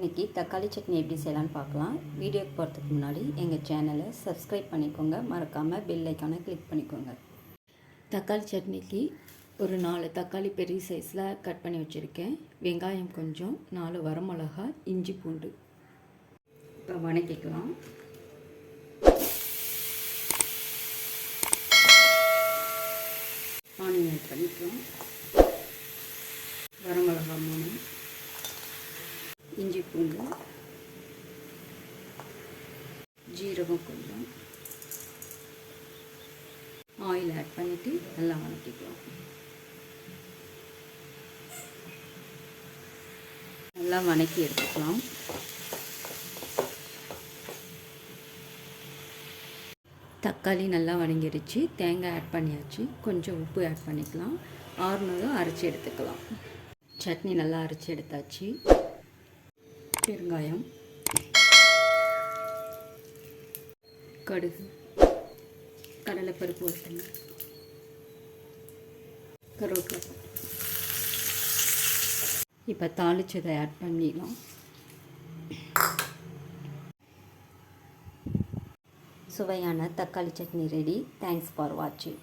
இன்றைக்கி தக்காளி சட்னி எப்படி செய்யலான்னு பார்க்கலாம். வீடியோக்கு போகிறதுக்கு முன்னாடி எங்கள் சேனலை சப்ஸ்கிரைப் பண்ணிக்கோங்க, மறக்காமல் பெல் ஐக்கானை கிளிக் பண்ணிக்கோங்க. தக்காளி சட்னிக்கு ஒரு 4 தக்காளி பெரிய சைஸில் கட் பண்ணி வச்சுருக்கேன். வெங்காயம் கொஞ்சம், 4 வரமிளகா, இஞ்சி பூண்டு. இப்போ வணக்கிக்கலாம். ஆனியன் ஆட் பண்ணிக்கலாம். வரமிளகா 3, இஞ்சி பூண்டு, ஜீரகம் கொஞ்சம், ஆயில் ஆட் பண்ணிவிட்டு நல்லா வதக்கிக்கலாம். நல்லா வதக்கி எடுத்துக்கலாம். தக்காளி நல்லா வதங்கிடுச்சு. தேங்காய் ஆட் பண்ணியாச்சு. கொஞ்சம் உப்பு ஆட் பண்ணிக்கலாம். ஆறுனதும் அரைச்சி எடுத்துக்கலாம். சட்னி நல்லா அரைச்சி எடுத்தாச்சு. பெருங்காயம், கடுகு, கடலைப்பருப்பு வத்தல், கருவேப்பிலை. இப்போ தாளிச்சதை ஆட் பண்ணிடலாம். சுவையான தக்காளி சட்னி ரெடி. தேங்க்ஸ் ஃபார் வாட்சிங்.